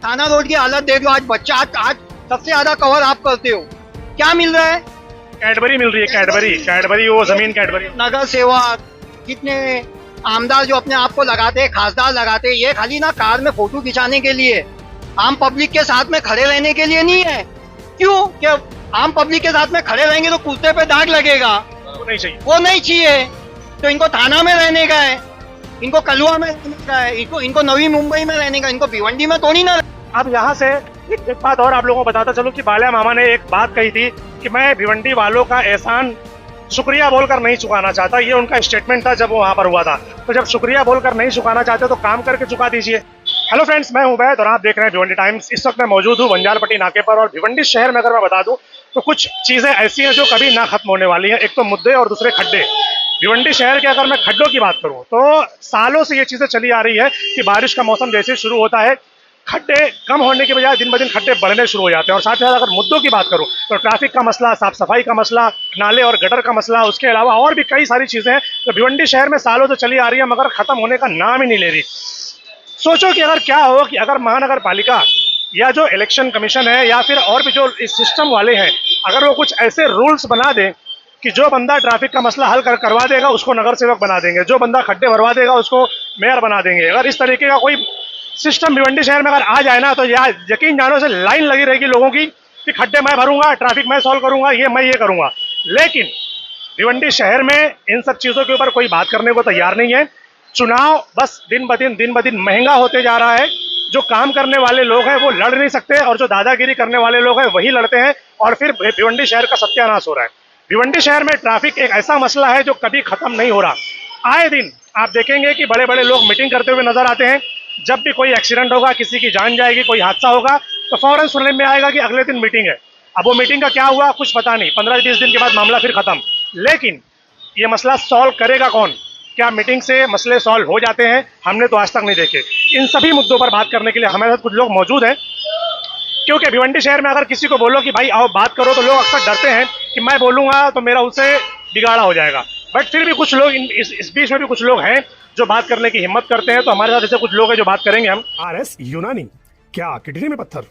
थाना रोड की हालत देख लो। आज बच्चा आज सबसे ज्यादा कवर आप करते हो, क्या मिल रहा है? कैडबरी मिल रही है, कैडबरी वो जमीन कैडबरी। नगर सेवक कितने आमदार जो अपने आप को लगाते हैं, खासदार लगाते हैं, ये खाली ना कार में फोटो खिंचाने के लिए, आम पब्लिक के साथ में खड़े रहने के लिए नहीं है। क्यों? क्या आम पब्लिक के साथ में खड़े रहेंगे तो कुर्ते पे दाग लगेगा? वो नहीं चाहिए, वो नहीं चाहिए। तो इनको थाना में रहने का है, इनको कलुआ में रहने का है, इनको नवी मुंबई में रहने का, इनको भिवंडी में थोड़ी ना। अब यहाँ से एक बात और आप लोगों को बताता चलूं कि बालिया मामा ने एक बात कही थी कि मैं भिवंडी वालों का एहसान शुक्रिया बोलकर नहीं चुकाना चाहता। ये उनका स्टेटमेंट था जब वो वहां पर हुआ था। तो जब शुक्रिया बोलकर नहीं चुकाना चाहते तो काम करके चुका दीजिए। हेलो फ्रेंड्स, मैं हूं उबैद और आप देख रहे हैं भिवंडी टाइम्स। इस वक्त मैं मौजूद हूं बंजारपट्टी नाके पर। और भिवंडी शहर में अगर मैं बता दूं तो कुछ चीजें ऐसी हैं जो कभी ना खत्म होने वाली हैं। एक तो मुद्दे और दूसरे खड्डे। भिवंडी शहर के अगर मैं खड्डों की बात करूं तो सालों से ये चीजें चली आ रही है कि बारिश का मौसम जैसे शुरू होता है खड्डे कम होने के बजाय दिन ब दिन खड्डे बढ़ने शुरू हो जाते हैं। और साथ ही साथ अगर मुद्दों की बात करूं तो ट्रैफिक का मसला, साफ सफाई का मसला, नाले और गटर का मसला, उसके अलावा और भी कई सारी चीजें हैं तो भिवंडी शहर में सालों से चली आ रही है मगर खत्म होने का नाम ही नहीं ले रही। सोचो कि अगर क्या हो कि अगर महानगर पालिका या जो इलेक्शन कमीशन है या फिर और भी जो इस सिस्टम वाले हैं, अगर वो कुछ ऐसे रूल्स बना दें कि जो बंदा ट्रैफिक का मसला हल करवा देगा उसको नगर सेवक बना देंगे, जो बंदा खड्डे भरवा देगा उसको मेयर बना देंगे। अगर इस तरीके का कोई सिस्टम भिवंडी शहर में अगर आ जाए ना तो यकीन जानो से लाइन लगी रहेगी लोगों की कि खड्डे मैं भरूंगा, ट्रैफिक मैं सॉल्व करूंगा, ये करूंगा। लेकिन भिवंडी शहर में इन सब चीजों के ऊपर कोई बात करने को तैयार नहीं है। चुनाव बस दिन ब दिन महंगा होते जा रहा है। जो काम करने वाले लोग हैं वो लड़ नहीं सकते और जो दादागिरी करने वाले लोग हैं वही लड़ते हैं और फिर भिवंडी शहर का सत्यानाश हो रहा है। भिवंडी शहर में ट्रैफिक एक ऐसा मसला है जो कभी खत्म नहीं हो रहा। आए दिन आप देखेंगे कि बड़े बड़े लोग मीटिंग करते हुए नजर आते हैं। जब भी कोई एक्सीडेंट होगा, किसी की जान जाएगी, कोई हादसा होगा तो फौरन सुनने में आएगा कि अगले दिन मीटिंग है। अब वो मीटिंग का क्या हुआ कुछ पता नहीं, 15-20 दिन के बाद मामला फिर खत्म। लेकिन ये मसला सॉल्व करेगा कौन? क्या मीटिंग से मसले सॉल्व हो जाते हैं? हमने तो आज तक नहीं देखे। इन सभी मुद्दों पर बात करने के लिए हमारे साथ कुछ लोग मौजूद हैं, क्योंकि भिवंडी शहर में अगर किसी को बोलो कि भाई आओ बात करो तो लोग अक्सर डरते हैं कि मैं बोलूंगा तो मेरा उससे बिगाड़ा हो जाएगा। बट फिर भी कुछ लोग इस बीच में भी कुछ लोग हैं जो बात करने की हिम्मत करते हैं। तो हमारे साथ ऐसे कुछ लोग हैं जो बात करेंगे हम। आरएस यूनानी, क्या किडनी में पत्थर,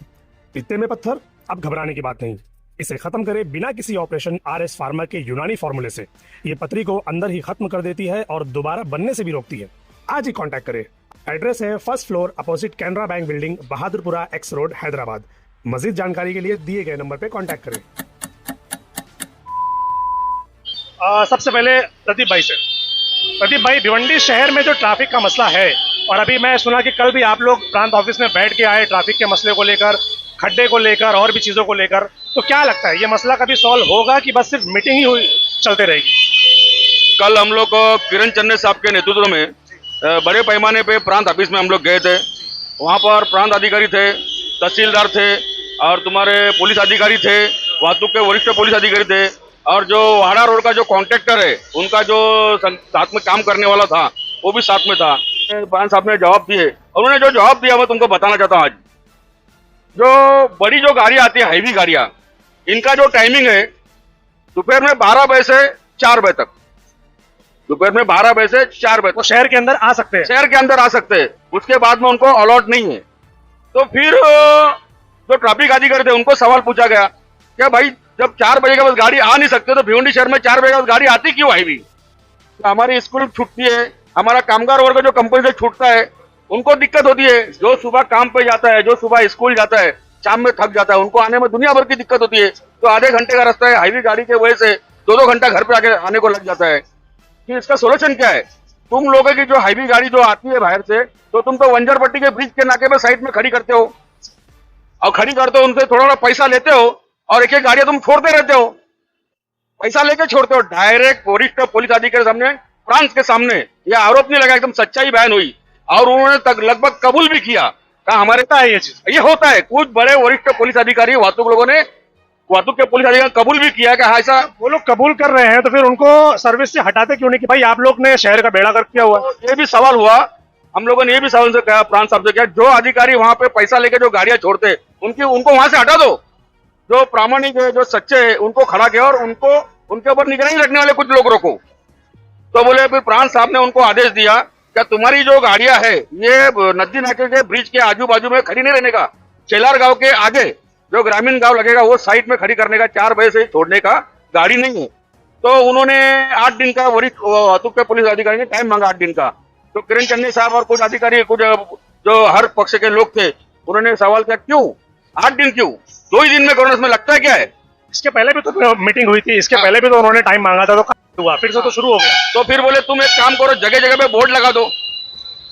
पित्ते में पत्थर? अब घबराने की बात नहीं, इसे खत्म करे बिना किसी ऑपरेशन आरएस फार्मा के यूनानी फॉर्मूले से। ये पथरी को अंदर ही खत्म कर देती है और दोबारा बनने से भी रोकती है। आज ही कांटेक्ट करें। एड्रेस है 1st floor opposite Canara bank building, Bahadurpura X road, Hyderabad. मजीद जानकारी के लिए दिए गए नंबर पे कांटेक्ट करें। सबसे पहले प्रदीप भाई से। प्रदीप भाई, भिवंडी शहर में जो ट्रैफिक का मसला है, और अभी मैं सुना कि कल भी आप लोग प्रांत ऑफिस में बैठ के आए ट्रैफिक के मसले को लेकर, खड्डे को लेकर और भी चीज़ों को लेकर, तो क्या लगता है ये मसला कभी सॉल्व होगा कि बस सिर्फ मीटिंग ही हुई चलते रहेगी? कल हम लोग किरण चन्ने साहब के नेतृत्व में बड़े पैमाने पे प्रांत ऑफिस में हम लोग गए थे। वहाँ पर प्रांत अधिकारी थे, तहसीलदार थे और तुम्हारे पुलिस अधिकारी थे, वाहतूक के वरिष्ठ पुलिस अधिकारी थे और जो वाड़ा रोड का जो कॉन्ट्रैक्टर है उनका जो साथ में काम करने वाला था वो भी साथ में था। प्रांत साहब ने जवाब दिए और उन्होंने जो जवाब दिया मैं तुमको बताना चाहता हूँ। आज जो बड़ी जो गाड़ियाँ आती है, हैवी गाड़ियाँ, इनका जो टाइमिंग है दोपहर में 12 बजे से 4 बजे तक। दोपहर में 12 बजे से 4 बजे वो शहर के अंदर आ सकते हैं, शहर के अंदर आ सकते हैं। उसके बाद में उनको अलॉट नहीं है। तो फिर जो ट्रैफिक अधिकारी थे उनको सवाल पूछा गया क्या भाई जब 4 बजे के बाद गाड़ी आ नहीं सकते तो भिवंडी शहर में 4 बजे के बाद गाड़ी आती क्यों हैवी? तो हमारी स्कूल छूटती है, हमारा कामगार वर्ग जो कंपनी से छूटता है उनको दिक्कत होती है। जो सुबह काम पे जाता है, जो सुबह स्कूल जाता है, शाम में थक जाता है, उनको आने में दुनिया भर की दिक्कत होती है। तो आधे घंटे का रास्ता है, हैवी गाड़ी की वजह से 2-2 घंटा घर पे आने को लग जाता है। कि इसका सोल्यूशन क्या है? तुम लोगों की जो हैवी गाड़ी जो आती है बाहर से, तो तुम तो वंजरपट्टी के ब्रिज के नाके पे साइड में खड़ी करते हो और खड़ी करते हो, उनसे थोड़ा पैसा लेते हो और एक गाड़ियां तुम छोड़ते रहते हो, पैसा लेके छोड़ते हो। डायरेक्ट वरिष्ठ पुलिस अधिकारी सामने, प्रांत के सामने यह आरोप नहीं लगा, एकदम सच्चाई बयान हुई और उन्होंने तक लगभग कबूल भी किया। कहा हमारे ये चीज ये होता है। कुछ बड़े वरिष्ठ पुलिस अधिकारी, वाहतूक लोगों ने, वाहतूक के पुलिस अधिकारी कबूल भी किया कि हाँ ऐसा। वो लोग कबूल कर रहे हैं तो फिर उनको सर्विस से हटाते क्यों नहीं कि भाई आप लोग ने शहर का बेड़ा गर्क किया हुआ? तो ये भी सवाल हुआ, हम लोगों ने ये भी सवाल से कहा प्रांत साहब से, क्या जो अधिकारी वहां पे पैसा लेके जो गाड़ियां छोड़ते उनको वहां से हटा दो। जो प्रामाणिक है, जो सच्चे है, उनको खड़ा किया और उनके ऊपर निगरानी रखने वाले कुछ लोग रोको। तो बोले फिर प्रांत साहब ने उनको आदेश दिया क्या तुम्हारी जो गाड़ियां है ये नदी नाके के ब्रिज के आजू बाजू में खड़ी नहीं रहने का, चेलार गांव के आगे जो ग्रामीण गांव लगेगा वो साइड में खड़ी करने का, 4 बजे से छोड़ने का, गाड़ी नहीं है। तो उन्होंने 8 दिन का वरिष्ठ वाहतुक के पुलिस अधिकारी ने टाइम मांगा 8 दिन का। तो किरण चन्नी साहब और कुछ अधिकारी, कुछ जो हर पक्ष के लोग थे, उन्होंने सवाल किया क्यों 8 दिन, क्यों 2 ही दिन में करो, इसमें लगता है क्या है। इसके पहले भी तो मीटिंग हुई थी, इसके पहले भी तो उन्होंने टाइम मांगा था, तो कहाँ हुआ, फिर से तो शुरू हो गया। तो फिर बोले तुम एक काम करो, जगह जगह पे बोर्ड लगा दो,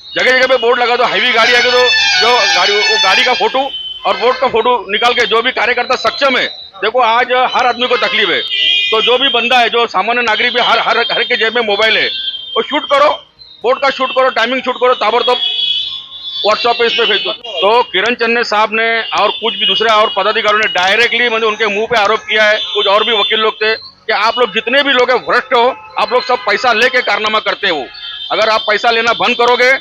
जगह जगह पे बोर्ड लगा दो, हैवी गाड़ी आगे तो जो गाड़ी, वो गाड़ी का फोटो और बोर्ड का फोटो निकाल के जो भी कार्यकर्ता सक्षम है, देखो आज हर आदमी को तकलीफ है, तो जो भी बंदा है, जो सामान्य नागरिक भी, हर के जेब में मोबाइल है, वो शूट करो, बोर्ड का शूट करो, टाइमिंग शूट करो, ताबड़तोड़ व्हाट्सएप पे इस पे भेज दो। तो किरण चन्ने साहब ने और कुछ भी दूसरे और पदाधिकारियों ने डायरेक्टली मतलब उनके मुंह पे आरोप किया है, कुछ और भी वकील लोग थे, कि आप लोग जितने भी लोग हैं भ्रष्ट हो, आप लोग सब पैसा लेके कारनामा करते हो। अगर आप पैसा लेना बंद करोगे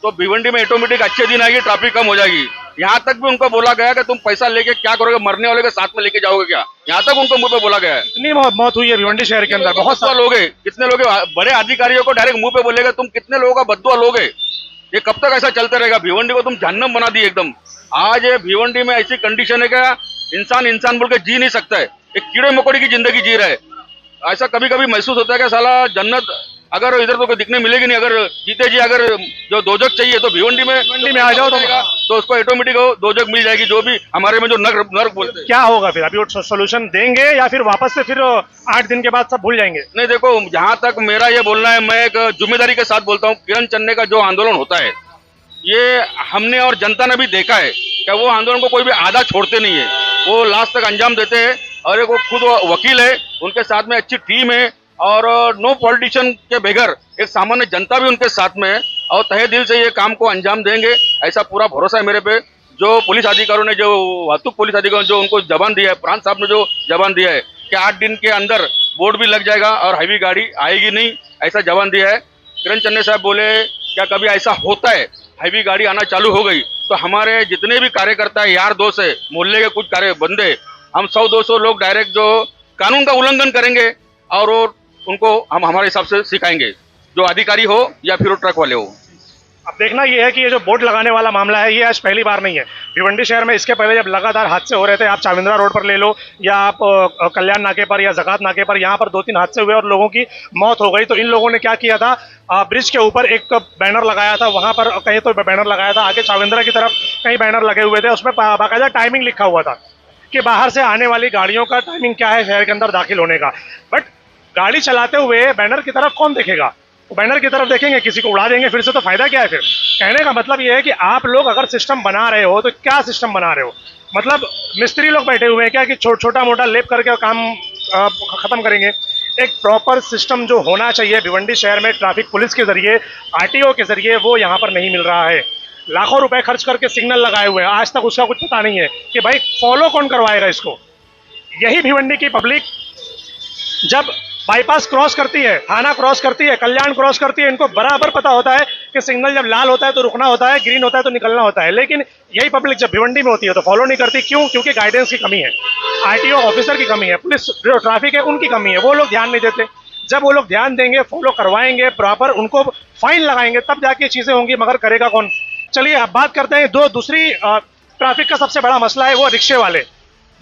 तो भिवंडी में ऑटोमेटिक अच्छे दिन आएगी, ट्रैफिक कम हो जाएगी। यहाँ तक भी उनको बोला गया कि तुम पैसा लेके क्या करोगे, मरने वाले के साथ में लेके जाओगे क्या, यहाँ तक उनको मुंह पे बोला गया है। कितनी मौत हुई है भिवंडी शहर के अंदर, बहुत सारे लोग हैं, कितने लोग हैं, बड़े अधिकारियों को डायरेक्ट मुंह पे बोलेगा, तुम कितने लोगों का बदुआ लोगे, ये कब तक ऐसा चलते रहेगा। भिवंडी को तुम जहन्नम बना दी एकदम। आज भिवंडी में ऐसी कंडीशन है क्या इंसान बोल के जी नहीं सकता है, एक कीड़े मकोड़े की जिंदगी जी रहा है। ऐसा कभी कभी महसूस होता है कि साला जन्नत अगर इधर तो दिखने मिलेगी नहीं, अगर जीते जी अगर जो दोजक चाहिए तो भिवंडी में आ जाओ तो उसको ऑटोमेटिक दोजक मिल जाएगी, जो भी हमारे में जो नर्क बोलते हैं। क्या होगा फिर, अभी वो सोल्यूशन देंगे या फिर वापस से फिर 8 दिन के बाद सब भूल जाएंगे? नहीं देखो, जहां तक मेरा ये बोलना है, मैं एक जिम्मेदारी के साथ बोलता हूँ, किरण चन्ने का जो आंदोलन होता है, ये हमने और जनता ने भी देखा है कि वो आंदोलन को कोई भी आधा छोड़ते नहीं है, वो लास्ट तक अंजाम देते हैं। और एक वो खुद वकील है, उनके साथ में अच्छी टीम है, और नो पॉलिटिशियन के बगैर एक सामान्य जनता भी उनके साथ में है, और तहे दिल से ये काम को अंजाम देंगे, ऐसा पूरा भरोसा है मेरे पे। जो पुलिस अधिकारियों ने, जो वाहतुक पुलिस अधिकारियों ने जो उनको जबान दिया है, प्रांत साहब ने जो जबान दिया है कि 8 दिन के अंदर बोर्ड भी लग जाएगा और हैवी गाड़ी आएगी नहीं, ऐसा जबान दिया है। किरण चन्ने साहब बोले क्या कभी ऐसा होता है, हैवी गाड़ी आना चालू हो गई तो हमारे जितने भी कार्यकर्ता है, यार दोस्त है, मोहल्ले के कुछ कार्य बंदे, हम 100-200 लोग डायरेक्ट जो कानून का उल्लंघन करेंगे और उनको हम हमारे हिसाब से सिखाएंगे, जो अधिकारी हो या फिर वो ट्रक वाले हो। अब देखना ये है कि ये जो बोर्ड लगाने वाला मामला है, ये आज पहली बार नहीं है भिवंडी शहर में। इसके पहले जब लगातार हादसे हो रहे थे, आप चाविंद्रा रोड पर ले लो या आप कल्याण नाके पर या जगात नाके पर, यहाँ पर 2-3 हादसे हुए और लोगों की मौत हो गई। तो इन लोगों ने क्या किया था, ब्रिज के ऊपर एक बैनर लगाया था, वहाँ पर कहीं तो बैनर लगाया था, आगे चाविंद्रा की तरफ कई बैनर लगे हुए थे, उसमें बाकायदा टाइमिंग लिखा हुआ था कि बाहर से आने वाली गाड़ियों का टाइमिंग क्या है शहर के अंदर दाखिल होने का। बट गाड़ी चलाते हुए बैनर की तरफ कौन देखेगा, बैनर की तरफ देखेंगे, किसी को उड़ा देंगे फिर से, तो फायदा क्या है फिर। कहने का मतलब ये है कि आप लोग अगर सिस्टम बना रहे हो तो क्या सिस्टम बना रहे हो, मतलब मिस्त्री लोग बैठे हुए हैं क्या कि छोटा मोटा लेप करके काम खत्म करेंगे। एक प्रॉपर सिस्टम जो होना चाहिए भिवंडी शहर में ट्रैफिक पुलिस के जरिए, आरटीओ के जरिए, वो यहाँ पर नहीं मिल रहा है। लाखों रुपए खर्च करके सिग्नल लगाए हुए हैं, आज तक उसका कुछ पता नहीं है कि भाई फॉलो कौन करवाएगा इसको। यही भिवंडी की पब्लिक जब बाईपास क्रॉस करती है, थाना क्रॉस करती है, कल्याण क्रॉस करती है, इनको बराबर पता होता है कि सिग्नल जब लाल होता है तो रुकना होता है, ग्रीन होता है तो निकलना होता है। लेकिन यही पब्लिक जब भिवंडी में होती है तो फॉलो नहीं करती। क्यों? क्योंकि गाइडेंस की कमी है, आरटीओ ऑफिसर की कमी है, पुलिस जो ट्रैफिक है उनकी कमी है, वो लोग ध्यान नहीं देते। जब वो लोग ध्यान देंगे, फॉलो करवाएंगे प्रॉपर, उनको फाइन लगाएंगे, तब जाके चीजें होंगी, मगर करेगा कौन। चलिए अब बात करते हैं दूसरी ट्रैफिक का सबसे बड़ा मसला है वो रिक्शे वाले।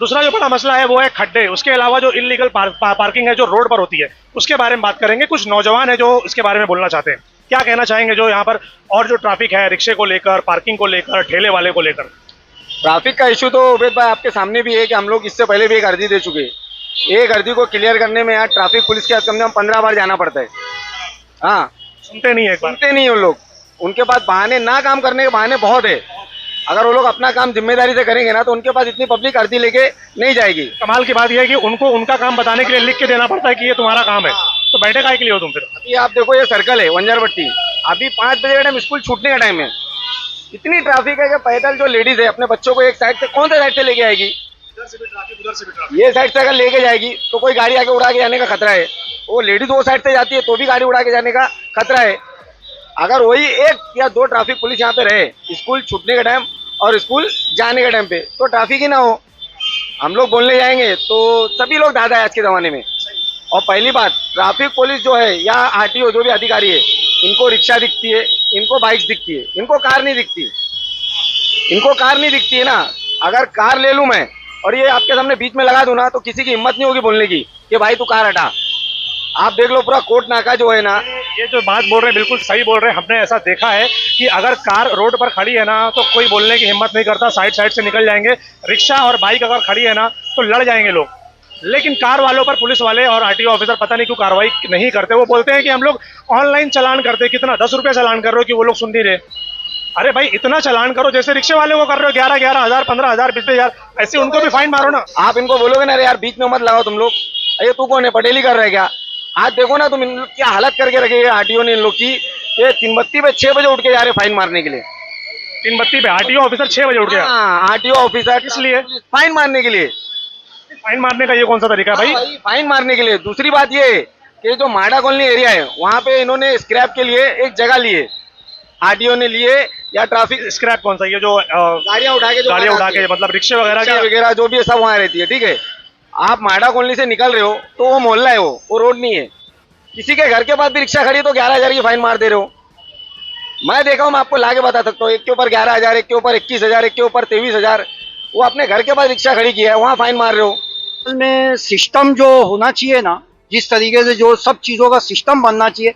दूसरा जो बड़ा मसला है वो है खड्डे, उसके अलावा जो इलीगल पार्किंग है जो रोड पर होती है, उसके बारे में बात करेंगे। कुछ नौजवान है जो इसके बारे में बोलना चाहते हैं, क्या कहना चाहेंगे जो यहाँ पर और जो ट्रैफिक है रिक्शे को लेकर, पार्किंग को लेकर, ठेले वाले को लेकर। ट्रैफिक का इशू तो उबैद भाई आपके सामने भी है कि हम लोग इससे पहले भी एक अर्जी दे चुके हैं। एक अर्जी को क्लियर करने में यार ट्रैफिक पुलिस के कम से कम 15 बार जाना पड़ता है। हाँ, सुनते नहीं है, सुनते नहीं उन लोग, उनके पास बहाने, ना काम करने के बहाने बहुत है। अगर वो लोग अपना काम जिम्मेदारी से करेंगे ना तो उनके पास इतनी पब्लिक अर्जी लेके नहीं जाएगी। कमाल की बात यह है कि उनको उनका काम बताने के लिए लिख के देना पड़ता है कि ये तुम्हारा काम है, तो बैठे काहे के लिए हो तुम फिर। अभी आप देखो, ये सर्कल है वंजारपट्टी, अभी 5 बजे का टाइम, स्कूल छूटने का टाइम है, इतनी ट्रैफिक है कि पैदल जो लेडीज है अपने बच्चों को एक साइड से, कौन सा साइड से लेके आएगी, ये साइड से अगर लेके जाएगी तो कोई गाड़ी आके उड़ा के जाने का खतरा है। वो लेडीज वो साइड से जाती है तो भी गाड़ी उड़ा के जाने का खतरा है। अगर वही 1 या 2 ट्रैफिक पुलिस यहाँ पे रहे स्कूल छूटने का टाइम और स्कूल जाने के टाइम पे, तो ट्रैफिक ही ना हो। हम लोग बोलने जाएंगे तो सभी लोग दादा है आज के ज़माने में। और पहली बात, ट्रैफिक पुलिस जो है या आरटीओ जो भी अधिकारी है, इनको रिक्शा दिखती है, इनको बाइक्स दिखती है, इनको कार नहीं दिखती। इनको कार नहीं दिखती है ना, अगर कार ले लूं मैं और ये आपके सामने बीच में लगा दूं ना, तो किसी की हिम्मत नहीं होगी बोलने की कि भाई तू कार हटा। आप देख लो पूरा कोर्ट नाका जो है ना, ये जो बात बोल रहे हैं बिल्कुल सही बोल रहे हैं। हमने ऐसा देखा है कि अगर कार रोड पर खड़ी है ना तो कोई बोलने की हिम्मत नहीं करता, साइड से निकल जाएंगे। रिक्शा और बाइक अगर खड़ी है ना तो लड़ जाएंगे लोग, लेकिन कार वालों पर पुलिस वाले और आरटीओ ऑफिसर पता नहीं क्यों कार्रवाई नहीं करते। वो बोलते हैं कि हम लोग ऑनलाइन चालान करते हैं। कितना 10 रुपया चालान कर रहे हो कि वो लोग सुन नहीं रहे। अरे भाई इतना चालान करो जैसे रिक्शे वाले को कर रहे हो, 11,000 15,000 20,000, ऐसे उनको भी फाइन मारो ना। आप इनको बोलोगे ना, अरे यार बीच में मत लगाओ तुम लोग, अरे तू कौन है, पटेल ही कर रहे क्या? आज देखो ना तुम इन लोग क्या हालत करके रखे है आरटीओ ने इन लोग की। ये 3 पे 6 बजे उठ के जा रहे फाइन मारने के लिए। 3 पे आरटीओ ऑफिसर 6 बजे उठ गया। हाँ, आरटीओ ऑफिसर इसलिए फाइन मारने के लिए। फाइन मारने का ये कौन सा तरीका है भाई? फाइन मारने के लिए। दूसरी बात ये कि जो माडा कॉलोनी एरिया है वहाँ पे इन्होंने स्क्रैप के लिए एक जगह लिए, आरटीओ ने लिए, या ट्रैफिक स्क्रैप कौन सा? ये जो गाड़ियाँ उठा के मतलब रिक्शे वगैरह वगैरह जो भी है सब वहाँ रहती है। ठीक है, आप माडा कॉलोनी से निकल रहे हो तो वो मोहल्ला है, वो रोड नहीं है। किसी के घर के पास भी रिक्शा खड़ी है तो 11,000 की फाइन मार दे रहे हो। मैं देखा हूँ, मैं आपको लाके बता सकता हूँ, एक के ऊपर 11,000, एक के ऊपर 21,000, एक के ऊपर 23,000। वो अपने घर के पास रिक्शा खड़ी की है, वहाँ फाइन मार रहे हो। असल में सिस्टम जो होना चाहिए ना, जिस तरीके से जो सब चीज़ों का सिस्टम बनना चाहिए,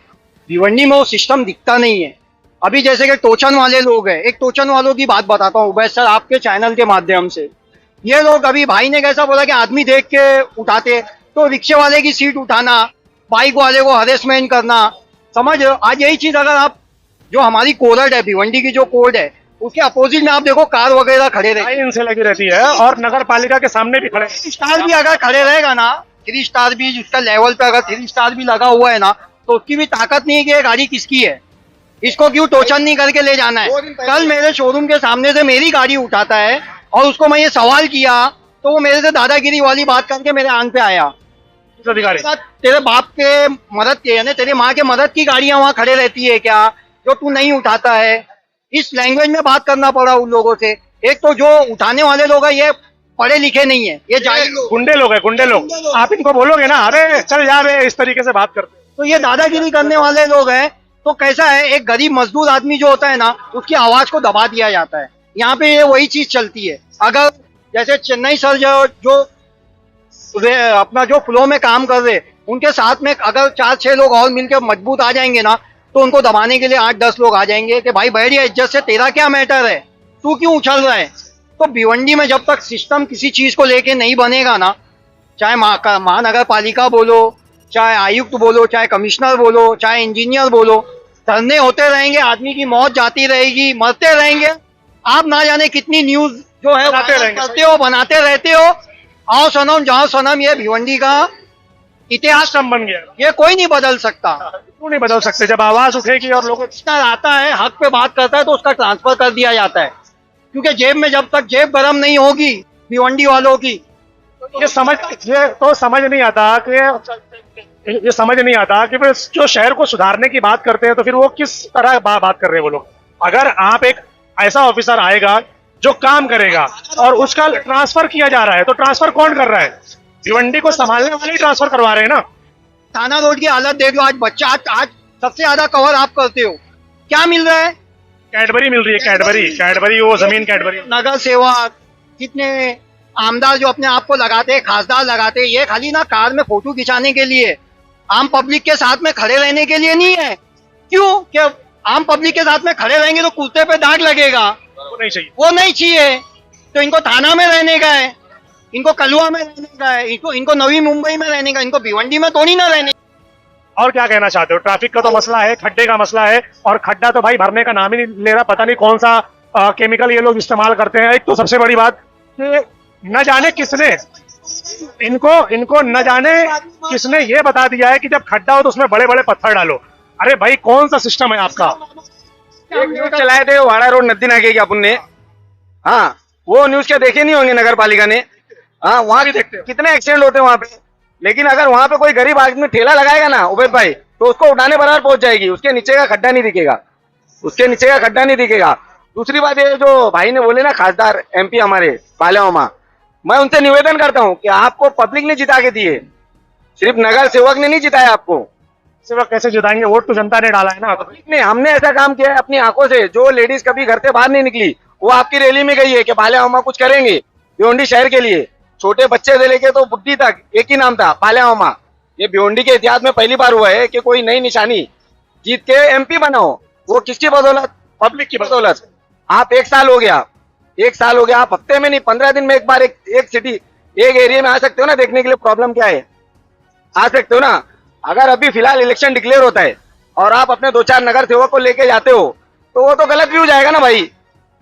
भिवंडी में वो सिस्टम दिखता नहीं है। अभी जैसे कि टोचन वाले लोग हैं, एक टोचन वालों की बात बताता हूँ उबैद सर आपके चैनल के माध्यम से। ये लोग, अभी भाई ने कैसा बोला कि आदमी देख के उठाते, तो रिक्शे वाले की सीट उठाना, बाइक वाले को हरेसमेंट करना, समझ रहे हो? आज यही चीज़ अगर आप, जो हमारी कोर्ट है भिवंडी की जो कोर्ट है, उसके अपोजिट में आप देखो कार वगैरह खड़े रहते हैं, इनसे लगी रहती है, और नगर पालिका के सामने भी खड़े। 3 स्टार भी अगर खड़े रहेगा ना, 3 स्टार भी उसका लेवल पे अगर 3 स्टार भी लगा हुआ है ना, तो उसकी भी ताकत नहीं है कि ये गाड़ी किसकी है, इसको क्यों टोचन नहीं करके ले जाना है। कल मेरे शोरूम के सामने से मेरी गाड़ी उठाता है और उसको मैं ये सवाल किया तो वो मेरे से दादागिरी वाली बात करके मेरे आंख पे आया। अधिकारी तेरे बाप के मदद के, यानी तेरे माँ के मदद की गाड़ियां वहाँ खड़े रहती है क्या, जो तू नहीं उठाता है? इस लैंग्वेज में बात करना पड़ा उन लोगों से। एक तो जो उठाने वाले लोग हैं ये पढ़े लिखे नहीं है, ये जाहिल लोग, गुंडे लोग हैं, गुंडे लोग। आप इनको बोलोगे ना, अरे चल जा बे, इस तरीके से बात करते, तो ये दादागिरी करने वाले लोग हैं। तो कैसा है, एक गरीब मजदूर आदमी जो होता है ना, उसकी आवाज को दबा दिया जाता है। यहाँ पे ये वही चीज चलती है। अगर जैसे चेन्नई सर जो अपना जो फ्लो में काम कर रहे, उनके साथ में अगर 4-6 लोग और मिलकर मजबूत आ जाएंगे ना, तो उनको दबाने के लिए 8-10 लोग आ जाएंगे कि भाई बैठ जा, इज्जत से, तेरा क्या मैटर है, तू क्यों उछल रहा है? तो भिवंडी में जब तक सिस्टम किसी चीज को लेके नहीं बनेगा ना, चाहे महानगर पालिका बोलो, चाहे आयुक्त बोलो, चाहे कमिश्नर बोलो, चाहे इंजीनियर बोलो, धरने होते रहेंगे, आदमी की मौत जाती रहेगी, मरते रहेंगे। आप ना जाने कितनी न्यूज जो है करते हो, बनाते रहते हो। आओ सनम जाओ सनम, ये भिवंडी का इतिहास बन गया। ये कोई नहीं बदल सकता। क्यों नहीं बदल सकते? जब आवाज उठेगी और लोग आता है, हक पे बात करता है, तो उसका ट्रांसफर कर दिया जाता है, क्योंकि जेब में जब तक जेब गर्म नहीं होगी भिवंडी वालों की, ये समझ नहीं आता कि फिर जो शहर को सुधारने की बात करते हैं तो फिर वो किस तरह बात कर रहे हैं वो लोग। अगर आप एक ऐसा ऑफिसर आएगा जो काम करेगा और उसका ट्रांसफर किया जा रहा है, तो ट्रांसफर कौन कर रहा है? भिवंडी को संभालने वाले ही ट्रांसफर करवा रहे हैं ना। थाना रोड की हालत देख लो। आज बच्चा आज सबसे ज्यादा कवर आप करते हो, क्या मिल रहा है? कैडबरी मिल रही है, कैडबरी वो जमीन कैडबरी। नगर सेवक कितने आमदार जो अपने आप को लगाते हैं, खासदार लगाते हैं, ये खाली ना कार में फोटो खिंचाने के लिए, आम पब्लिक के साथ में खड़े रहने के लिए नहीं है। क्यों? क्या आम पब्लिक के साथ में खड़े रहेंगे तो कुर्ते पे दाग लगेगा, वो नहीं चाहिए। तो इनको थाना में रहने का है, इनको कलुआ में रहने का है, इनको नवी मुंबई में रहने का, इनको भिवंडी में तो नहीं ना रहने। और क्या कहना चाहते हो? ट्रैफिक का तो मसला है, खड्डे का मसला है, और खड्डा तो भाई भरने का नाम ही नहीं ले रहा। पता नहीं कौन सा केमिकल ये लोग इस्तेमाल करते हैं। एक तो सबसे बड़ी बात कि न जाने किसने इनको न जाने किसने ये बता दिया है कि जब खड्डा हो तो उसमें बड़े बड़े पत्थर डालो। अरे भाई कौन सा सिस्टम है आपका? एक न्यूज चलाए थे वाड़ा रोड नदी नाके की अपन ने, हाँ वो न्यूज क्या देखे नहीं होंगे नगर पालिका ने? हाँ वहाँ भी देखते कितने एक्सीडेंट होते हैं वहाँ पे। लेकिन अगर वहाँ पे कोई गरीब आदमी ठेला लगाएगा ना उबैद भाई, तो उसको उठाने बराबर पहुंच जाएगी, उसके नीचे का खड्डा नहीं दिखेगा, दूसरी बात ये जो भाई ने बोले ना खासदार एमपी हमारे बालेवामा, मैं उनसे निवेदन करता हूँ कि आपको पब्लिक ने जिता के दिए, सिर्फ नगर सेवक ने नहीं जिताया आपको। सेवक कैसे जिताएंगे? वोट तो जनता ने डाला है ना। पब्लिक ने, हमने ऐसा काम किया है अपनी आंखों से। जो लेडीज कभी घर से बाहर नहीं निकली वो आपकी रैली में गई है कि बाल्या मामा कुछ करेंगे भिवंडी शहर के लिए। छोटे बच्चे से लेके तो बुढ़ी तक एक ही नाम था, बाल्या मामा। ये भिवंडी के इतिहास में पहली बार हुआ है कि कोई नई निशानी जीत के एमपी बना हो। वो किसकी बदौलत? पब्लिक की बदौलत। आप 1 साल हो गया, 1 साल हो गया, आप हफ्ते में नहीं 15 दिन में एक बार एक सिटी एक एरिया में आ सकते हो ना, देखने के लिए प्रॉब्लम क्या है, आ सकते हो ना। अगर अभी फिलहाल इलेक्शन डिक्लेयर होता है और आप अपने 2-4 नगर सेवक को लेके जाते हो तो वो तो गलत व्यू जाएगा ना भाई।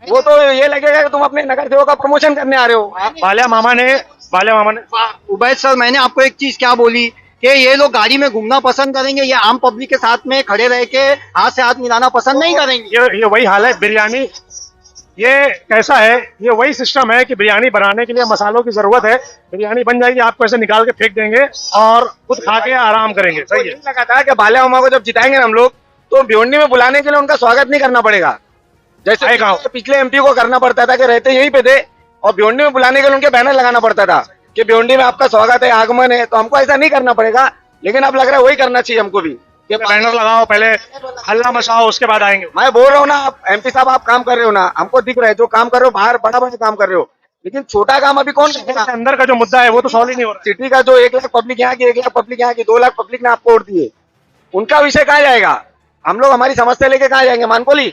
वो तो ये लगेगा कि तुम अपने नगर सेवक का प्रमोशन करने आ रहे हो। बाल्या मामा ने उबैद सर, मैंने आपको एक चीज क्या बोली कि ये लोग गाड़ी में घूमना पसंद करेंगे, ये आम पब्लिक के साथ में खड़े रह के हाथ से हाथ मिलाना पसंद नहीं करेंगे। ये वही हाल है। बिरयानी ये कैसा है, ये वही सिस्टम है कि बिरयानी बनाने के लिए मसालों की जरूरत है, बिरयानी बन जाएगी, आपको ऐसे निकाल के फेंक देंगे और खुद खा के आराम करेंगे। सही है। लगा था कि बाल्या मामा को जब जिताएंगे हम लोग तो भिवंडी में बुलाने के लिए उनका स्वागत नहीं करना पड़ेगा, जैसे पिछले एमपी को करना पड़ता था कि रहते यहीं पे थे और भिवंडी में बुलाने के लिए उनके बैनर लगाना पड़ता था कि भिवंडी में आपका स्वागत है, आगमन है। तो हमको ऐसा नहीं करना पड़ेगा, लेकिन अब लग रहा है वही करना चाहिए हमको भी कि बैनर लगाओ, पहले हल्ला मचाओ, उसके बाद आएंगे। मैं बोल रहा हूँ ना, आप एमपी साहब आप काम कर रहे हो ना, हमको दिख रहा है जो काम कर रहे हो, बाहर बड़ा बड़ा काम कर रहे हो, लेकिन छोटा काम अभी कौन करेगा? अंदर का जो मुद्दा है वो तो सॉल्व ही नहीं हो रहा। सिटी का जो 1 लाख पब्लिक यहाँ की, 1 लाख पब्लिक यहाँ की, 2 लाख पब्लिक ने आपको वोट दिए, उनका विषय कहाँ जाएगा? हम लोग हमारी समस्या लेके कहाँ जाएंगे? मानकोली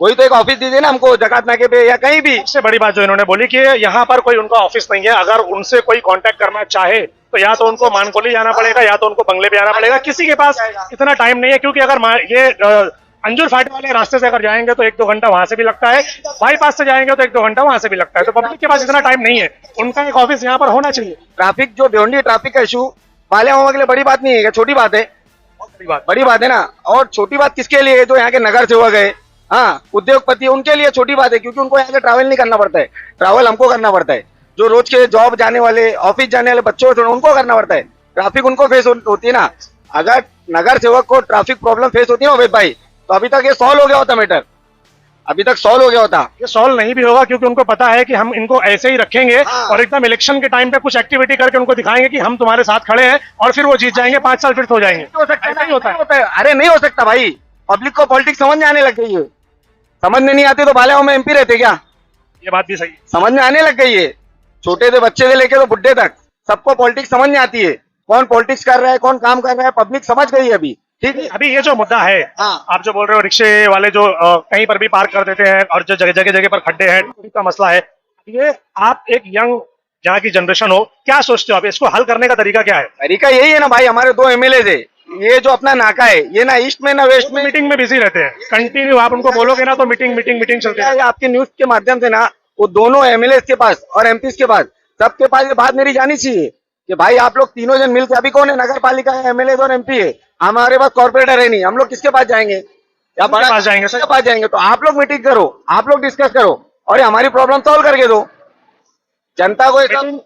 कोई तो एक ऑफिस दीजिए ना हमको, जकात नाके पे या कहीं भी। सबसे बड़ी बात जो इन्होंने बोली कि यहाँ पर कोई उनका ऑफिस नहीं है, अगर उनसे कोई कांटेक्ट करना चाहे तो या तो उनको मानकोली जाना पड़ेगा या तो उनको बंगले पे जाना पड़ेगा। किसी के पास इतना टाइम नहीं है, क्योंकि अगर ये अंजुर फाटे वाले रास्ते से अगर जाएंगे तो 1-2 घंटा वहां से भी लगता है, बाईपास से जाएंगे तो 1-2 घंटा वहां से भी लगता है। तो पब्लिक के पास इतना टाइम नहीं है, उनका एक ऑफिस यहाँ पर होना चाहिए। ट्रैफिक जो भिवंडी ट्रैफिक का इशू बाल्या मामा के लिए बड़ी बात नहीं है, छोटी बात है, बड़ी बात है ना। और छोटी बात किसके लिए है? जो यहाँ के नगर सेवक है, हाँ उद्योगपति, उनके लिए छोटी बात है, क्योंकि उनको यहाँ से ट्रैवल नहीं करना पड़ता है, ट्रैवल हमको करना पड़ता है। जो रोज के जॉब जाने वाले, ऑफिस जाने वाले बच्चों उनको करना पड़ता है, ट्रैफिक उनको फेस होती है ना। अगर नगर सेवक को ट्रैफिक प्रॉब्लम फेस होती है ना अवैध भाई, तो अभी तक ये सॉल्व हो गया होता मैटर, अभी तक सॉल्व हो गया होता। ये सॉल्व नहीं भी होगा क्योंकि उनको पता है कि हम इनको ऐसे ही रखेंगे और एकदम इलेक्शन के टाइम पे कुछ एक्टिविटी करके उनको दिखाएंगे कि हम तुम्हारे साथ खड़े हैं और फिर वो जीत जाएंगे, 5 साल फिर हो जाएंगे। हो सकता है, ऐसा ही होता है। अरे नहीं हो सकता भाई, पब्लिक को पॉलिटिक्स समझ में आने लग गई है। समझ नहीं आती तो बाल्या में एमपी रहते क्या? ये बात भी सही है। समझ में आने लग गई है, छोटे से बच्चे से लेके तो बुढ़े तक सबको पॉलिटिक्स समझ में आती है, कौन पॉलिटिक्स कर रहा है, कौन काम कर रहा है, पब्लिक समझ गई है अभी। ठीक है, अभी ये जो मुद्दा है, हाँ। आप जो बोल रहे हो रिक्शे वाले जो कहीं पर भी पार्क कर देते हैं और जो जगह जगह पर खड्डे हैं, का मसला है, ये आप एक यंग यहाँ की जनरेशन हो, क्या सोचते हो आप इसको हल करने का तरीका क्या है? तरीका यही है ना भाई, हमारे 2 एमएलए थे, ये जो अपना नाका है ये ना ईस्ट में ना वेस्ट में मीटिंग में बिजी रहते हैं, कंटिन्यू आप उनको बोलोगे ना तो मीटिंग मीटिंग मीटिंग चलती है। आपके न्यूज के माध्यम से ना वो दोनों एमएलए के पास और एमपी के पास, सबके पास ये बात मेरी जानी चाहिए कि भाई आप लोग तीनों जन मिलकर, अभी कौन है नगर पालिका है, एमएलए और एमपी है, हमारे पास कॉर्पोरेटर है नहीं, हम लोग किसके पास जाएंगे? या बड़ा पास जाएंगे, किसके पास जाएंगे? तो आप लोग मीटिंग करो, आप लोग डिस्कस करो और ये हमारी प्रॉब्लम सॉल्व करके दो जनता को।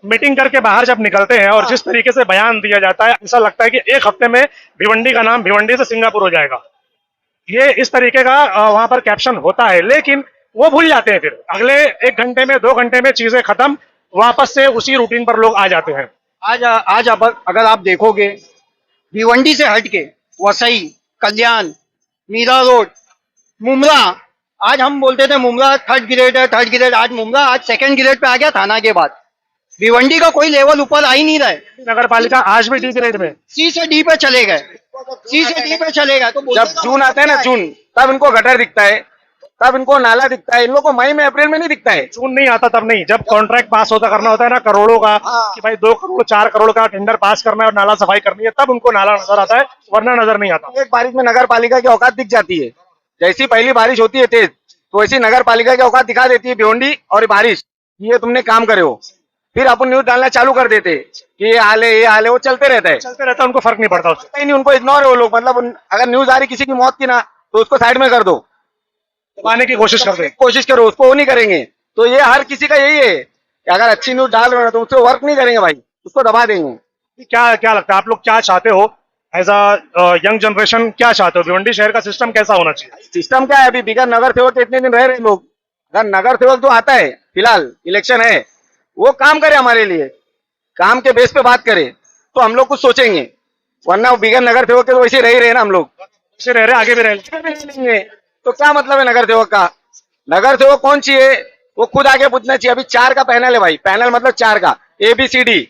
मीटिंग करके बाहर जब निकलते हैं और जिस तरीके से बयान दिया जाता है, ऐसा लगता है कि 1 हफ्ते में भिवंडी का नाम भिवंडी से सिंगापुर हो जाएगा। ये इस तरीके का वहां पर कैप्शन होता है, लेकिन वो भूल जाते हैं, फिर अगले 1 घंटे में 2 घंटे में चीजें खत्म, वापस से उसी रूटीन पर लोग आ जाते हैं। आज अगर आप देखोगे भिवंडी से हटके वसई, कल्याण, मीरा रोड, मुमरा, आज हम बोलते थे मुमरा 3rd ग्रेड है, 3rd ग्रेड, आज मुमरा आज 2nd ग्रेड पे आ गया थाना के बाद। भिवंडी का कोई लेवल ऊपर आ ही नहीं रहा है। नगर पालिका आज भी D ग्रेड में, C से D पे चले गए, C से D पे चले गए। तो जब जून आता है ना, जून, तब इनको गटर दिखता है, तब इनको नाला दिखता है, इन लोगों को मई में अप्रैल में नहीं दिखता है। जून नहीं आता तब नहीं, जब कॉन्ट्रैक्ट पास होता करना होता है ना करोड़ों का, कि भाई 2 करोड़ 4 करोड़ का टेंडर पास करना है और नाला सफाई करनी है, तब उनको नाला नजर आता है, वरना नजर नहीं आता। एक बारिश में नगर पालिका की औकात दिख जाती है, जैसी पहली बारिश होती है तेज, तो वैसी नगर पालिका की औकात दिखा देती है भिवंडी और बारिश, ये तुमने काम करे हो। फिर अपन न्यूज डालना चालू कर देते कि ये हाल है, ये हाल है, वो चलते रहता है, उनको फर्क नहीं पड़ता उससे। नहीं, उनको इग्नोर है वो लोग। मतलब अगर न्यूज आ रही किसी की मौत की ना, तो उसको साइड में कर दो, दबाने की कोशिश करते, कोशिश करो, उसको वो नहीं करेंगे। तो ये हर किसी का यही है कि अगर अच्छी न्यूज डाल रहे हो तो उससे वर्क नहीं करेंगे भाई, उसको दबा देंगे। क्या लगता है आप लोग क्या चाहते हो एज अ यंग जनरेशन, क्या चाहते हो? भिवंडी शहर का सिस्टम कैसा होना चाहिए? सिस्टम क्या है, अभी बिगर नगर सेवक के इतने दिन रह रहे लोग, अगर नगर सेवक जो आता है, फिलहाल इलेक्शन है, वो काम करे हमारे लिए, काम के बेस पे बात करे तो हम लोग कुछ सोचेंगे, वरना बिगर नगर सेवक के तो वैसे रह ही रहे ना, हम लोग वैसे रह रहे, आगे भी रह लेंगे, तो क्या मतलब है नगर सेवक का? नगर सेवक कौन चाहिए वो खुद आगे पूछना चाहिए। अभी 4 का पैनल है भाई, पैनल मतलब 4 का ABCD।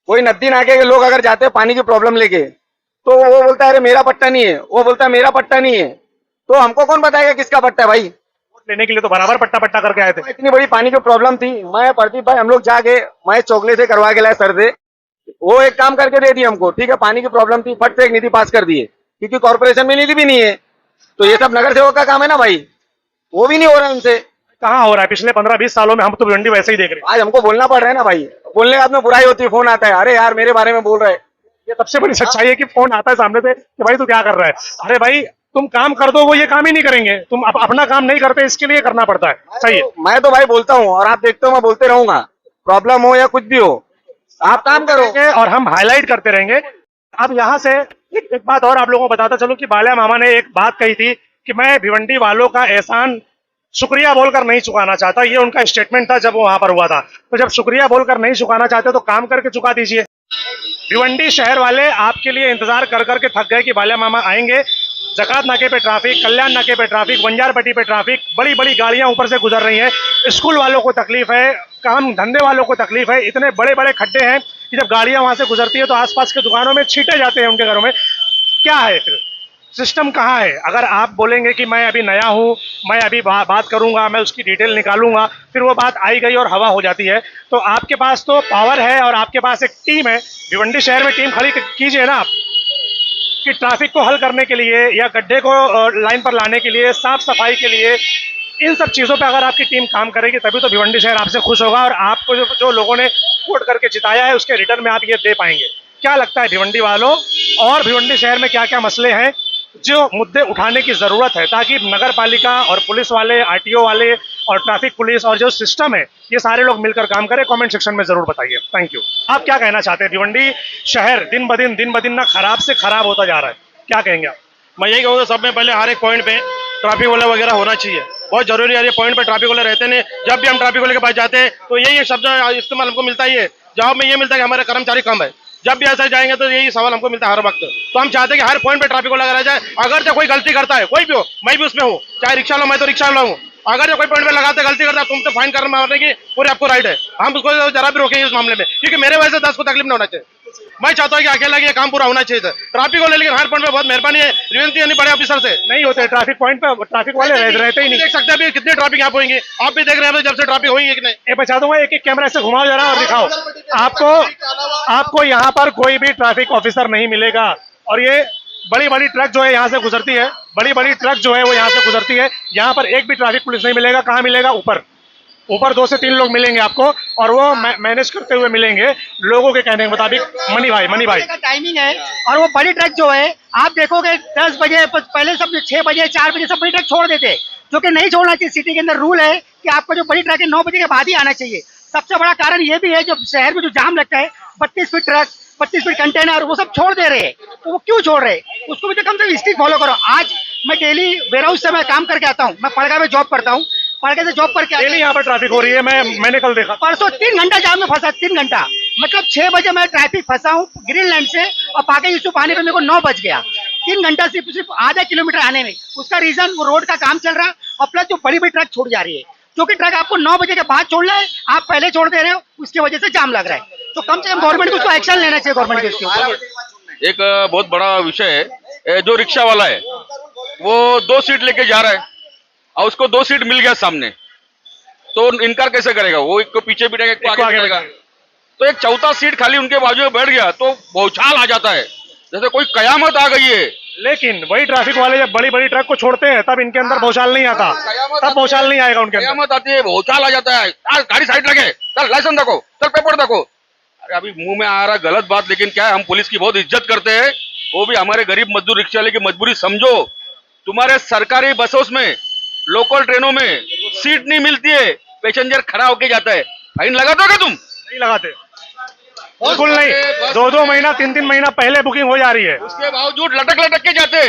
कोई नदी नाके के लोग अगर जाते हैं पानी की प्रॉब्लम लेके तो वो बोलता है अरे मेरा पट्टा नहीं है, वो बोलता है मेरा पट्टा नहीं है। तो हमको कौन बताएगा किसका पट्टा है भाई? लेने के लिए तो बराबर पट्टा पट्टा करके आए थे। इतनी बड़ी पानी की प्रॉब्लम थी, मैं प्रदीप भाई हम लोग जाके मैं चोगले से करवा के लाए सर से, वो एक काम करके दे दिए हमको। ठीक है, पानी की प्रॉब्लम थी, फट से एक नीति पास कर दिए, क्योंकि कॉर्पोरेशन में नीति भी नहीं है। तो ये सब नगर सेवक का काम है ना भाई, वो भी नहीं हो रहा है उनसे। कहाँ हो रहा है? पिछले 15-20 सालों में हम तो भिवंडी वैसे ही देख रहे हैं। आज हमको बोलना पड़ रहा है ना भाई, बोलने के बाद में बुराई होती है, फोन आता है अरे यार मेरे बारे में बोल रहे हैं। ये सबसे बड़ी सच्चाई है कि फोन आता है सामने से कि भाई तू क्या कर रहा है। अरे भाई तुम काम कर दो, वो ये काम ही नहीं करेंगे। तुम अपना काम नहीं करते, इसके लिए करना पड़ता है। सही है। मैं तो भाई बोलता हूँ और आप देखते हो मैं बोलते रहूंगा, प्रॉब्लम हो या कुछ भी हो, आप काम करो और हम हाईलाइट करते रहेंगे। अब यहाँ से एक बात और आप लोगों को बताता चलो कि बालिया मामा ने एक बात कही थी कि मैं भिवंडी वालों का एहसान शुक्रिया बोलकर नहीं चुकाना चाहता। ये उनका स्टेटमेंट था जब वो वहां पर हुआ था। तो जब शुक्रिया बोलकर नहीं चुकाना चाहते तो काम करके चुका दीजिए। भिवंडी शहर वाले आपके लिए इंतजार कर करके थक गए कि बालिया मामा आएंगे। जकात नाके पे ट्रैफिक, कल्याण नाके पे ट्रैफिक, बंजारपट्टी पे ट्रैफिक, बड़ी बड़ी गाड़ियां ऊपर से गुजर रही हैं। स्कूल वालों को तकलीफ है, काम धंधे वालों को तकलीफ है। इतने बड़े बड़े खड्डे हैं कि जब गाड़ियां वहां से गुजरती है तो आसपास के दुकानों में छींटे जाते हैं उनके घरों में। क्या है फिर सिस्टम कहाँ है? अगर आप बोलेंगे कि मैं अभी नया हूँ, मैं अभी बात करूंगा, मैं उसकी डिटेल निकालूंगा, फिर वो बात आई गई और हवा हो जाती है। तो आपके पास तो पावर है और आपके पास एक टीम है। भिवंडी शहर में टीम खड़ी कीजिए ना आप, कि ट्रैफिक को हल करने के लिए या गड्ढे को लाइन पर लाने के लिए, साफ सफाई के लिए, इन सब चीज़ों पे अगर आपकी टीम काम करेगी तभी तो भिवंडी शहर आपसे खुश होगा और आपको जो लोगों ने वोट करके जिताया है उसके रिटर्न में आप ये दे पाएंगे। क्या लगता है भिवंडी वालों, और भिवंडी शहर में क्या क्या मसले हैं जो मुद्दे उठाने की ज़रूरत है ताकि नगर पालिका और पुलिस वाले, RTO वाले और ट्रैफिक पुलिस और जो सिस्टम है ये सारे लोग मिलकर काम करें? कमेंट सेक्शन में ज़रूर बताइए। Thank you. आप क्या कहना चाहते हैं? भिवंडी शहर दिन ब दिन ना खराब से खराब होता जा रहा है, क्या कहेंगे आप? मैं यही कहूँगा सब में पहले हर एक पॉइंट पे ट्रैफिक वाला वगैरह होना चाहिए, बहुत जरूरी है। ये पॉइंट पे ट्रैफिक वाले रहते नहीं, जब भी हम ट्रैफिक वाले के पास जाते हैं तो यही शब्द इस्तेमाल हमको मिलता ही है। जवाब में ये मिलता है कि हमारे कर्मचारी कम है। जब भी ऐसा जाएंगे तो यही सवाल हमको मिलता है हर वक्त। तो हम चाहते हैं कि हर पॉइंट पे ट्रैफिक वाला लगा जाए। अगर जो कोई गलती करता है, कोई भी हो, मैं भी उसमें हूँ, चाहे रिक्शा लो, मैं तो रिक्शा वाला हूँ, अगर जो कोई पॉइंट पे लगाते गलती करता है तुम तो फाइन करने मारने की पूरी आपको राइट है। हम उसको जरा भी रोकेंगे इस मामले में, क्योंकि मेरे वजह से 10 को तकलीफ ना होना चाहिए। मैं चाहता हूँ कि अकेला ये काम पूरा होना चाहिए ट्रैफिक वाले, लेकिन हर पॉइंट पे बहुत मेहरबानी है, विनती है बड़े ऑफिसर से। नहीं होते ट्रैफिक पॉइंट पे, ट्रैफिक वाले रहते ही नहीं। देख सकते हैं अभी कितने ट्रैफिक यहाँ होंगे, आप भी देख रहे हैं जब से ट्रैफिक होगी कि नहीं। ये बचा दूंगा, एक एक कैमरा से घुमाओ जरा और दिखाओ। आपको यहाँ पर कोई भी ट्रैफिक ऑफिसर नहीं मिलेगा। और ये बड़ी बड़ी ट्रक जो है यहाँ से गुजरती है, बड़ी बड़ी ट्रक जो है वो यहाँ से गुजरती है, यहाँ पर एक भी ट्रैफिक पुलिस नहीं मिलेगा। कहाँ मिलेगा? ऊपर 2 से 3 लोग मिलेंगे आपको, और वो मैनेज करते हुए मिलेंगे लोगों के कहने के मुताबिक। मनी भाई का टाइमिंग है। और वो बड़ी ट्रक जो है आप देखोगे 10 बजे पहले सब 6 बजे 4 बजे सब बड़ी ट्रक छोड़ देते, जो कि नहीं छोड़ना चाहिए। सिटी के अंदर रूल है कि आपको जो बड़ी ट्रक है 9 बजे के बाद ही आना चाहिए। सबसे बड़ा कारण ये भी है जो शहर में जो जाम लगता है, 32 फीट ट्रक, 25 फीट कंटेनर, वो सब छोड़ दे रहे हैं। तो वो क्यों छोड़ रहे हैं? उसको भी तो कम से कम स्ट्रिक्ट फॉलो करो। आज मैं डेली वेयर हाउस से मैं काम करके आता हूँ, मैं पड़गा में जॉब करता हूँ, पड़गे से जॉब करके डेली यहाँ पर ट्रैफिक हो रही है। मैंने कल देखा, परसों 3 घंटा जाम में फंसा, 3 घंटा मतलब 6 बजे मैं ट्रैफिक फंसा हूँ ग्रीन लाइन से, और पाके यूसुफ आने पे मेरे को 9 बज गया। 3 घंटा सिर्फ आधा किलोमीटर आने में। उसका रीजन वो रोड का काम चल रहा, और प्लस जो बड़ी बड़ी ट्रक छूट जा रही है, जो कि ट्रक आपको 9 बजे के बाद छोड़ना है, आप पहले छोड़ दे रहे हो, उसकी वजह से जाम लग रहा है। तो कम से कम गवर्नमेंट को उसको एक्शन लेना चाहिए। गवर्नमेंट के उसके ऊपर एक बहुत बड़ा विषय है, जो रिक्शा वाला है वो 2 सीट लेके जा रहा है और उसको 2 सीट मिल गया सामने, तो इनकार कैसे करेगा? वो एक को पीछे बिठाएगा, एक को आगे बिठाएगा। तो एक चौथा सीट खाली उनके बाजू में बैठ गया तो भौचाल आ जाता है, जैसे कोई कयामत आ गई है। लेकिन वही ट्रैफिक वाले जब बड़ी बड़ी ट्रक को छोड़ते हैं तब इनके अंदर भौचाल नहीं आता, तब भौचाल नहीं आएगा उनके अंदर। कयामत आती है, भौचाल आ जाता है। गाड़ी साइड लगे, चल लाइसेंस देखो, चल पेपर देखो। अरे अभी मुंह में आ रहा गलत बात, लेकिन क्या है, हम पुलिस की बहुत इज्जत करते हैं। वो भी हमारे गरीब मजदूर रिक्शा वाले की मजबूरी समझो। तुम्हारे सरकारी बसों में, लोकल ट्रेनों में सीट नहीं मिलती है, पैसेंजर खड़ा होके जाता है, फाइन लगाते हो क्या तुम? नहीं लगाते, बिल्कुल नहीं। 2-2 महीना 3-3 महीना पहले बुकिंग हो जा रही है, उसके बावजूद लटक के जाते।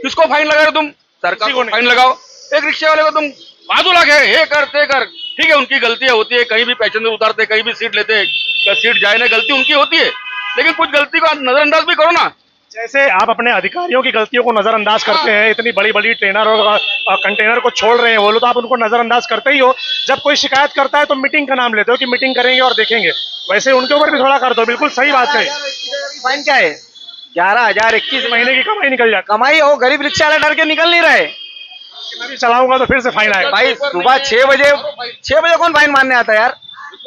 किसको फाइन लगा रहे हो तुम? सरकार को फाइन लगाओ। एक रिक्शा वाले को तुम बाजू लगे, ये करते कर, ठीक है उनकी गलतियां होती है, कहीं भी पैसेंजर उतारते, कहीं भी सीट लेते, सीट जाए ना, गलती उनकी होती है, लेकिन कुछ गलती को नजरअंदाज भी करो ना। जैसे आप अपने अधिकारियों की गलतियों को नजरअंदाज करते हैं, इतनी बड़ी बड़ी ट्रेनर और कंटेनर को छोड़ रहे हैं वो लोग, तो आप उनको नजरअंदाज करते ही हो। जब कोई शिकायत करता है तो मीटिंग का नाम लेते हो कि मीटिंग करेंगे और देखेंगे, वैसे उनके ऊपर भी थोड़ा कर दो। बिल्कुल सही बात है। फाइन क्या है? 11,021 महीने की कमाई निकल जाती कमाई हो, गरीब रिक्शा वाला डर के निकल नहीं रहे। है। मैं भी चलाऊंगा तो फिर से फाइन आएगा। भाई सुबह 6 बजे कौन फाइन मारने आता है यार?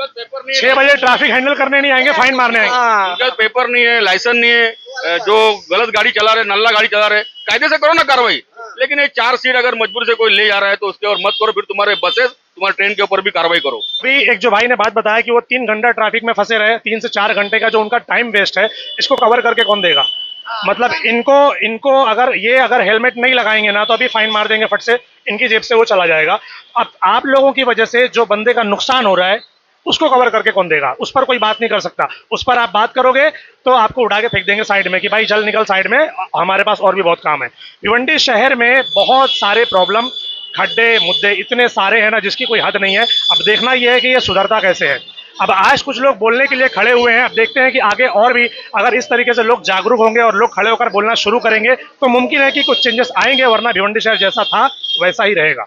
6 बजे ट्रैफिक हैंडल करने नहीं आएंगे, फाइन मारने आएंगे। हाँ, उनके पास पेपर नहीं है, लाइसेंस नहीं है, जो गलत गाड़ी चला रहे, नल्ला गाड़ी चला रहे, कायदे से करो ना कार्रवाई। लेकिन ये 4 सीट अगर मजबूर से कोई ले जा रहा है तो उसके और मत करो, फिर तुम्हारे बसेस तुम्हारे ट्रेन के ऊपर भी कार्रवाई करो। अभी एक जो भाई ने बात बताया कि वो 3 घंटा ट्रैफिक में फंसे रहे, 3 से 4 घंटे का जो उनका टाइम वेस्ट है, इसको कवर करके कौन देगा? मतलब इनको अगर हेलमेट नहीं लगाएंगे ना तो अभी फाइन मार देंगे फट से, इनकी जेब से वो चला जाएगा। अब आप लोगों की वजह से जो बंदे का नुकसान हो रहा है उसको कवर करके कौन देगा? उस पर कोई बात नहीं कर सकता। उस पर आप बात करोगे तो आपको उड़ा के फेंक देंगे साइड में कि भाई चल निकल साइड में, हमारे पास और भी बहुत काम है। भिवंडी शहर में बहुत सारे प्रॉब्लम, खड्डे मुद्दे इतने सारे हैं ना जिसकी कोई हद नहीं है। अब देखना यह है कि ये सुधरता कैसे है। अब आज कुछ लोग बोलने के लिए खड़े हुए हैं, अब देखते हैं कि आगे और भी अगर इस तरीके से लोग जागरूक होंगे और लोग खड़े होकर बोलना शुरू करेंगे तो मुमकिन है कि कुछ चेंजेस आएंगे, वरना भिवंडी शहर जैसा था वैसा ही रहेगा।